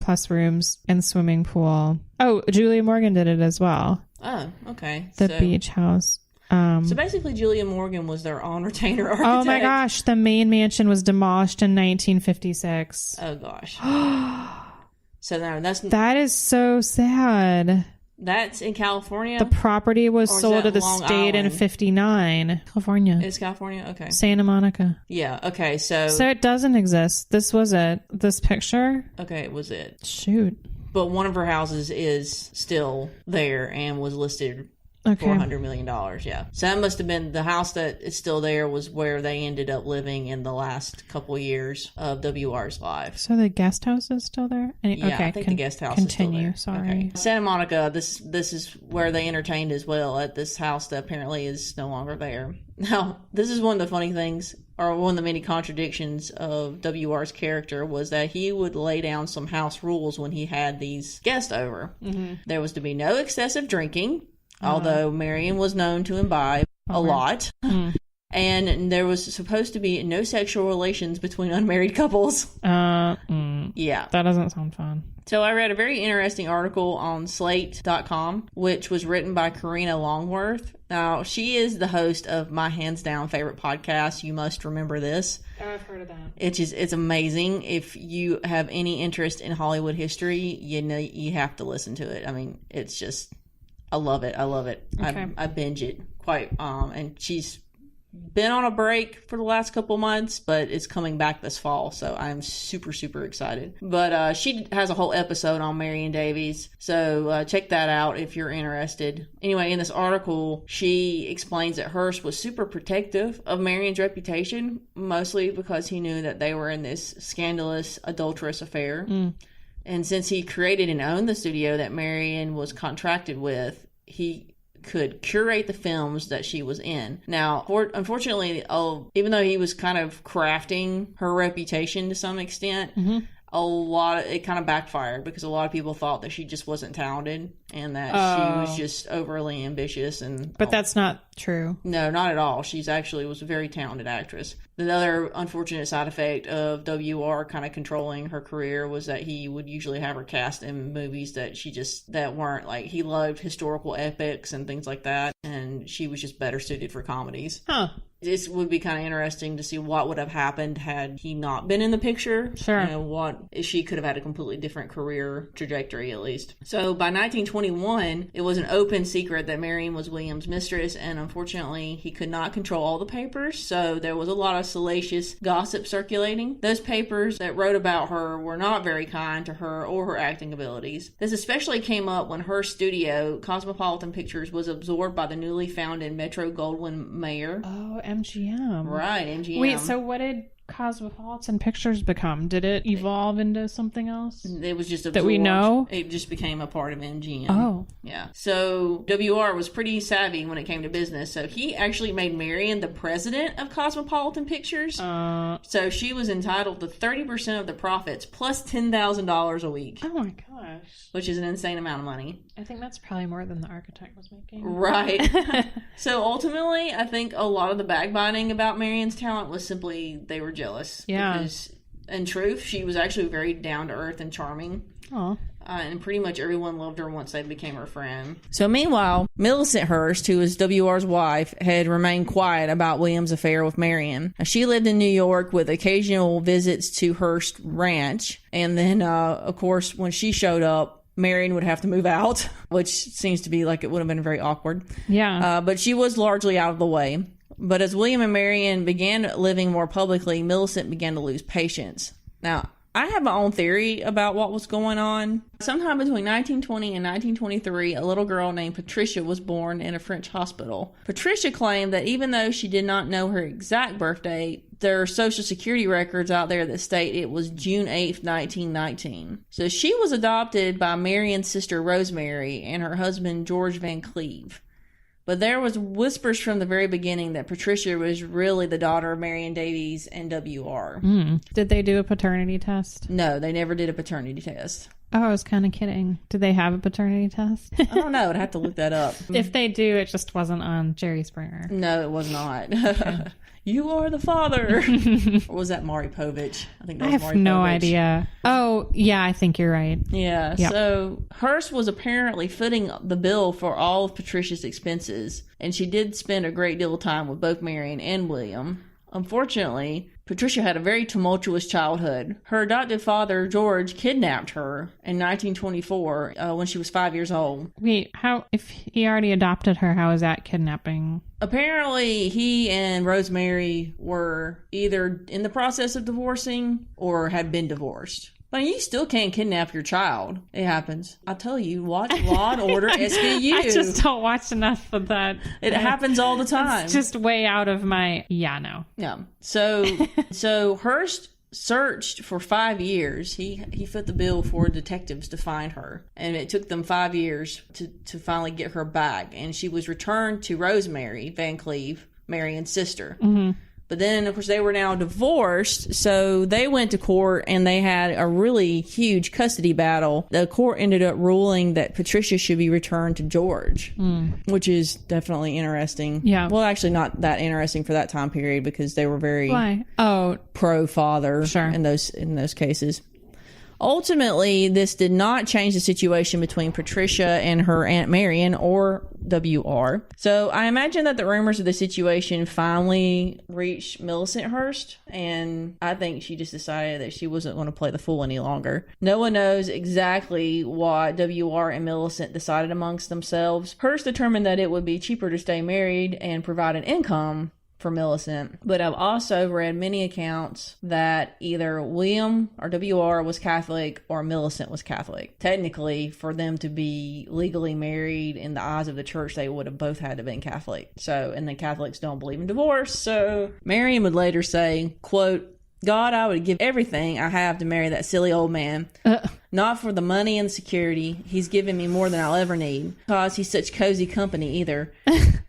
plus rooms and swimming pool. Oh, Julia Morgan did it as well. Oh, okay. The beach house. So basically, Julia Morgan was their on-retainer architect. Oh my gosh, the main mansion was demolished in 1956. Oh gosh. So now that is so sad. That's in California? The property was sold to the state in 59. California. It's California? Okay. Santa Monica. Yeah, okay, so it doesn't exist. This was it. This picture? Okay, it was it. Shoot. But one of her houses is still there and was listed for $100 million, yeah. So that must have been the house that is still there was where they ended up living in the last couple years of WR's life. So the guest house is still there? Yeah, okay, I think the guest house is still there. Sorry. Okay. Santa Monica, this is where they entertained as well, at this house that apparently is no longer there. Now, this is one of the funny things, or one of the many contradictions of WR's character, was that he would lay down some house rules when he had these guests over. Mm-hmm. There was to be no excessive drinking, although Marion was known to imbibe a lot. And there was supposed to be no sexual relations between unmarried couples. Yeah. That doesn't sound fun. So I read a very interesting article on Slate.com, which was written by Karina Longworth. Now, she is the host of my hands down favorite podcast, You Must Remember This. Oh, I've heard of that. It's amazing. If you have any interest in Hollywood history, you have to listen to it. I mean, it's just, I love it. Okay. I binge it quite, and she's been on a break for the last couple months, but it's coming back this fall, so I'm super, super excited. But she has a whole episode on Marion Davies, so check that out if you're interested. Anyway, in this article, she explains that Hearst was super protective of Marion's reputation, mostly because he knew that they were in this scandalous, adulterous affair. And since he created and owned the studio that Marion was contracted with, he could curate the films that she was in. Now, unfortunately, even though he was kind of crafting her reputation to some extent, it kind of backfired because a lot of people thought that she just wasn't talented and that she was just overly ambitious. But that's not true. No, not at all. She's actually was a very talented actress. The other unfortunate side effect of WR kind of controlling her career was that he would usually have her cast in movies that weren't like, he loved historical epics and things like that, and she was just better suited for comedies. This would be kind of interesting to see what would have happened had he not been in the picture. Sure. She could have had a completely different career trajectory, at least. So by 1921, it was an open secret that Marion was William's mistress, and unfortunately, he could not control all the papers, so there was a lot of salacious gossip circulating. Those papers that wrote about her were not very kind to her or her acting abilities. This especially came up when her studio, Cosmopolitan Pictures, was absorbed by the newly founded Metro-Goldwyn-Mayer. Oh, MGM. Right, MGM. Wait, so what did Cosmopolitan Pictures become? Did it evolve into something else? It was just absorbed. That we know? It just became a part of MGM. Oh. Yeah. So WR was pretty savvy when it came to business. So he actually made Marion the president of Cosmopolitan Pictures. So she was entitled to 30% of the profits plus $10,000 a week. Oh my gosh. Which is an insane amount of money. I think that's probably more than the architect was making. Right. So ultimately, I think a lot of the backbiting about Marion's talent was simply they were jealous. Yeah. Because in truth, she was actually very down to earth and charming. Aw. And pretty much everyone loved her once they became her friend. So meanwhile, Millicent Hearst, who was WR's wife, had remained quiet about William's affair with Marion. She lived in New York with occasional visits to Hearst Ranch. And then, of course, when she showed up, Marion would have to move out, which seems to be like it would have been very awkward. Yeah. But she was largely out of the way. But as William and Marion began living more publicly, Millicent began to lose patience. Now, I have my own theory about what was going on. Sometime between 1920 and 1923, a little girl named Patricia was born in a French hospital. Patricia claimed that even though she did not know her exact birth date, there are social security records out there that state it was June 8th, 1919. So she was adopted by Marion's sister Rosemary and her husband George Van Cleve. But there was whispers from the very beginning that Patricia was really the daughter of Marion Davies and WR. Did they do a paternity test? No, they never did a paternity test. Oh, I was kind of kidding. Did they have a paternity test? I don't know. I'd have to look that up. If they do, it just wasn't on Jerry Springer. No, it was not. Okay. You are the father. Or was that Maury Povich? I think that was I have Maury no Povich. idea. Oh, yeah, I think you're right. Yeah. Yep. So Hearst was apparently footing the bill for all of Patricia's expenses, and she did spend a great deal of time with both Marion and William. Unfortunately, Patricia had a very tumultuous childhood. Her adoptive father, George, kidnapped her in 1924 when she was 5 years old. Wait, if he already adopted her, how is that kidnapping? Apparently, he and Rosemary were either in the process of divorcing or had been divorced. But you still can't kidnap your child. It happens. I tell you, watch Law and Order SVU. I just don't watch enough of that. It happens all the time. It's just way out of my... Yeah, no. Yeah. So Hearst searched for 5 years. He fit the bill for detectives to find her. And it took them 5 years to finally get her back. And she was returned to Rosemary Van Cleve, Marion's sister. Mm-hmm. But then, of course, they were now divorced, so they went to court and they had a really huge custody battle. The court ended up ruling that Patricia should be returned to George, which is definitely interesting. Yeah. Well, actually not that interesting for that time period because they were very pro-father Sure. in those cases. Ultimately, this did not change the situation between Patricia and her Aunt Marion or WR. So I imagine that the rumors of the situation finally reached Millicent Hearst, and I think she just decided that she wasn't going to play the fool any longer. No one knows exactly what WR and Millicent decided amongst themselves. Hearst determined that it would be cheaper to stay married and provide an income for Millicent, but I've also read many accounts that either William or WR was Catholic or Millicent was Catholic. Technically, for them to be legally married in the eyes of the church, they would have both had to have been Catholic. So, and the Catholics don't believe in divorce. So Marion would later say, quote, God, I would give everything I have to marry that silly old man. Not for the money and the security. He's given me more than I'll ever need. Because he's such cozy company either.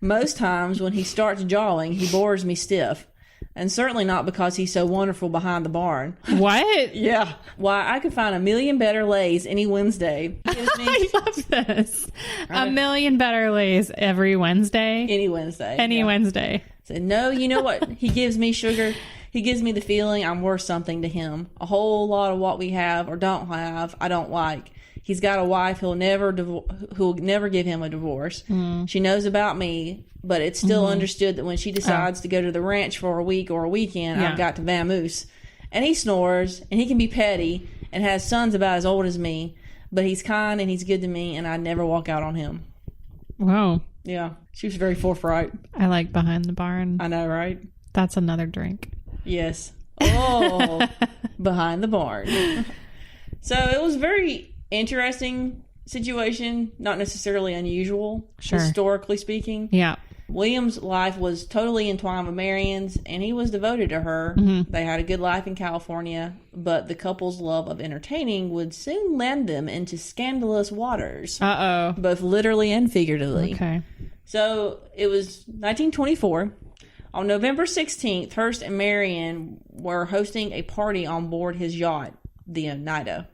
Most times when he starts jawing, he bores me stiff. And certainly not because he's so wonderful behind the barn. What? Yeah. Why, I could find a million better lays any Wednesday. I love this. A million better lays every Wednesday. Any Wednesday. Any Wednesday. Said, no, you know what? He gives me sugar. He gives me the feeling I'm worth something to him. A whole lot of what we have or don't have, I don't like. He's got a wife who'll never give him a divorce. She knows about me, but it's still understood that when she decides to go to the ranch for a week or a weekend, I've got to vamoose. And he snores, and he can be petty, and has sons about as old as me, but he's kind and he's good to me, and I'd never walk out on him. Wow. Yeah, she was very forthright. I like Behind the Barn. I know, right? That's another drink. Yes. Oh, Behind the Barn. So it was a very interesting situation, not necessarily unusual, historically speaking. Yeah. William's life was totally entwined with Marion's, and he was devoted to her. They had a good life in California, but the couple's love of entertaining would soon land them into scandalous waters. Uh-oh. Both literally and figuratively. Okay. So it was 1924. On November 16th, Hearst and Marion were hosting a party on board his yacht, the Oneida.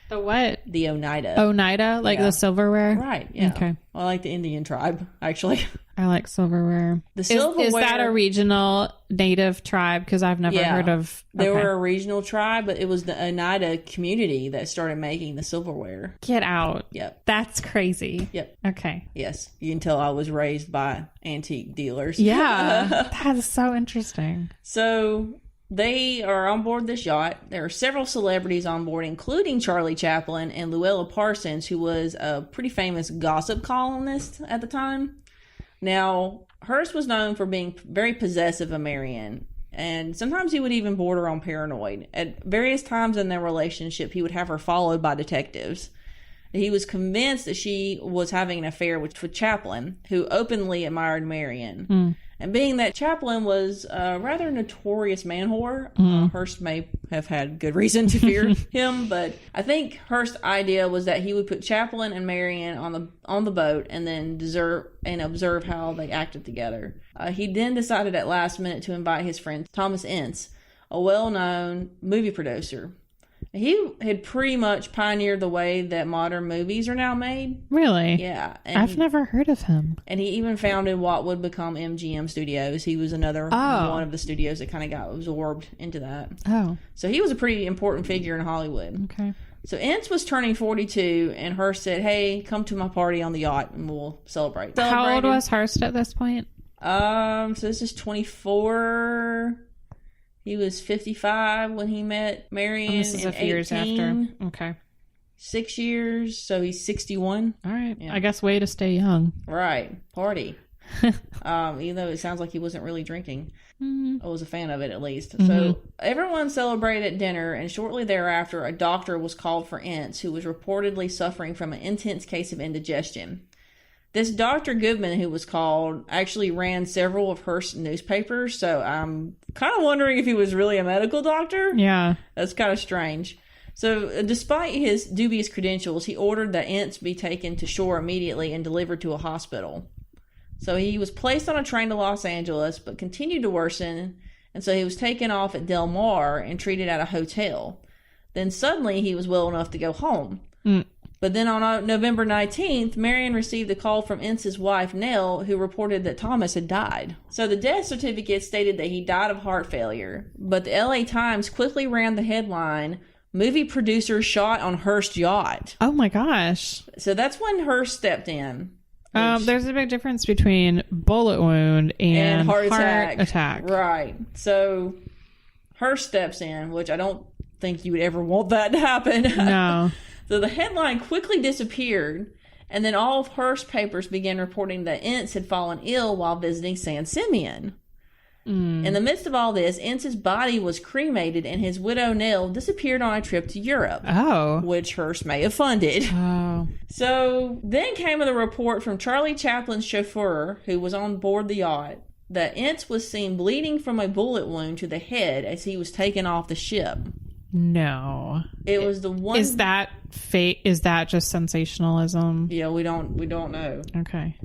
The what? The Oneida. Oneida? Like the silverware? Right, yeah. Okay. I like the Indian tribe, actually. I like silverware. The silverware... Is that a regional native tribe? Because I've never heard of... They were a regional tribe, but it was the Oneida community that started making the silverware. Get out. Yep. That's crazy. Yep. Okay. Yes. You can tell I was raised by antique dealers. Yeah. That is so interesting. So... they are on board this yacht. There are several celebrities on board, including Charlie Chaplin and Luella Parsons, who was a pretty famous gossip columnist at the time. Now, Hearst was known for being very possessive of Marion, and sometimes he would even border on paranoid. At various times in their relationship, he would have her followed by detectives. He was convinced that she was having an affair with Chaplin, who openly admired Marion. And being that Chaplin was a rather notorious man whore, Hearst may have had good reason to fear him, but I think Hearst's idea was that he would put Chaplin and Marion on the boat and then observe how they acted together. He then decided at last minute to invite his friend Thomas Ince, a well-known movie producer. He had pretty much pioneered the way that modern movies are now made. Really? Yeah. I've never heard of him. And he even founded what would become MGM Studios. He was another one of the studios that kind of got absorbed into that. Oh. So he was a pretty important figure in Hollywood. Okay. So Ince was turning 42, and Hearst said, hey, come to my party on the yacht, and we'll celebrate. How old was Hearst at this point? So this is 24. He was 55 when he met Marion. This is a few years after. Okay. 6 years, so he's 61. All right. Yeah. I guess way to stay young. Right. Party. Even though it sounds like he wasn't really drinking. I was a fan of it, at least. Mm-hmm. So everyone celebrated at dinner, and shortly thereafter, a doctor was called for Ince, who was reportedly suffering from an intense case of indigestion. This Dr. Goodman, who was called, actually ran several of Hearst's newspapers, so I'm kind of wondering if he was really a medical doctor. Yeah. That's kind of strange. So, despite his dubious credentials, he ordered that Ince be taken to shore immediately and delivered to a hospital. So he was placed on a train to Los Angeles, but continued to worsen, and so he was taken off at Del Mar and treated at a hotel. Then suddenly he was well enough to go home. But then on November 19th, Marion received a call from Ince's wife, Nell, who reported that Thomas had died. So the death certificate stated that he died of heart failure, but the LA Times quickly ran the headline, "Movie producer shot on Hearst yacht." Oh my gosh. So that's when Hearst stepped in. There's a big difference between bullet wound and heart attack. Right. So Hearst steps in, which I don't think you would ever want that to happen. No. So the headline quickly disappeared, and then all of Hearst's papers began reporting that Ince had fallen ill while visiting San Simeon. In the midst of all this, Ince's body was cremated, and his widow, Nell, disappeared on a trip to Europe. Oh. Which Hearst may have funded. Oh. So then came the report from Charlie Chaplin's chauffeur, who was on board the yacht, that Ince was seen bleeding from a bullet wound to the head as he was taken off the ship. No. It was the one... Is that fake? Is that just sensationalism? Yeah, we don't know. Okay.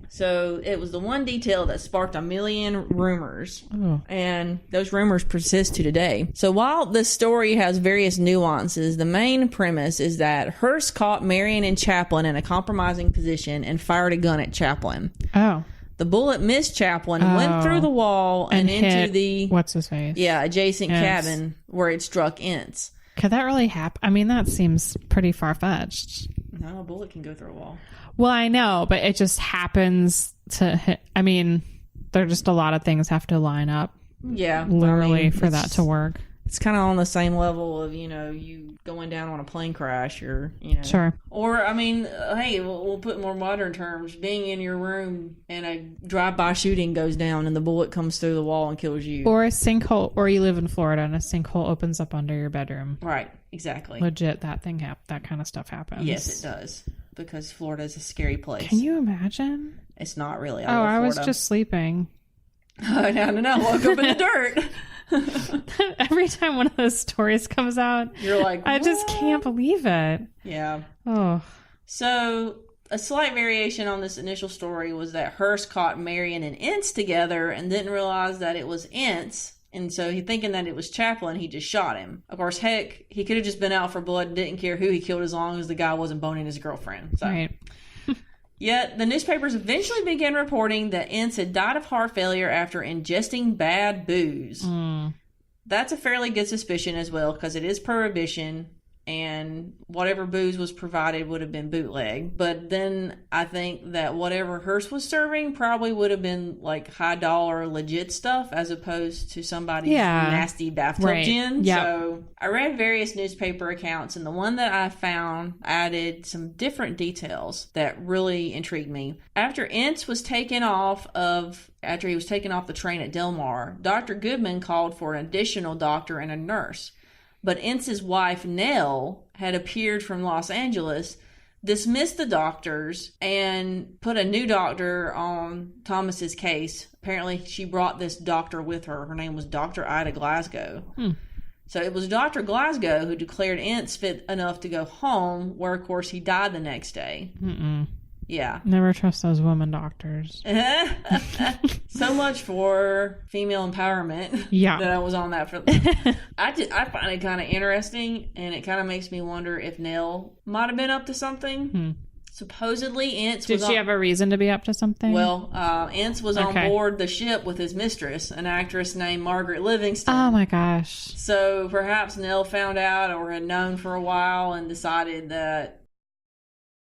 So it was the one detail that sparked a million rumors. Oh. And those rumors persist to today. So while this story has various nuances, the main premise is that Hearst caught Marion and Chaplin in a compromising position and fired a gun at Chaplin. Oh. The bullet missed Chaplin, went through the wall and into the... What's his face? Yeah, adjacent cabin where it struck Ince. Could that really happen? I mean, that seems pretty far-fetched. No, a bullet can go through a wall. Well, I know, but it just happens to hit. I mean, there are just a lot of things have to line up. Yeah. Literally for that to work. It's kind of on the same level of, you going down on a plane crash or, Sure. Or, I mean, hey, we'll put more modern terms. Being in your room and a drive-by shooting goes down and the bullet comes through the wall and kills you. Or a sinkhole, or you live in Florida and a sinkhole opens up under your bedroom. Right. Exactly. Legit, that kind of stuff happens. Yes, it does. Because Florida is a scary place. Can you imagine? It's not really. I was just sleeping. No. Woke up in the dirt. Every time one of those stories comes out, you're like, what? I just can't believe it. Yeah. Oh. So a slight variation on this initial story was that Hearst caught Marion and Ince together and didn't realize that it was Ince. And so he thinking that it was Chaplin, he just shot him. Of course, heck, he could have just been out for blood and didn't care who he killed as long as the guy wasn't boning his girlfriend. So. Right. Yet, the newspapers eventually began reporting that Ince had died of heart failure after ingesting bad booze. That's a fairly good suspicion as well, because it is prohibition, and whatever booze was provided would have been bootleg. But then I think that whatever Hearst was serving probably would have been like high dollar legit stuff as opposed to somebody's nasty bathtub gin. Yep. So I read various newspaper accounts, and the one that I found added some different details that really intrigued me. After he was taken off the train at Del Mar, Dr. Goodman called for an additional doctor and a nurse. But Ince's wife, Nell, had appeared from Los Angeles, dismissed the doctors, and put a new doctor on Thomas's case. Apparently, she brought this doctor with her. Her name was Dr. Ida Glasgow. So it was Dr. Glasgow who declared Ince fit enough to go home, where, of course, he died the next day. Yeah. Never trust those women doctors. So much for female empowerment. Yeah. That I was on that for. I find it kind of interesting, and it kind of makes me wonder if Nell might have been up to something. Supposedly, Ince Did she have a reason to be up to something? Well, Ince was on board the ship with his mistress, an actress named Margaret Livingston. Oh my gosh. So perhaps Nell found out or had known for a while and decided that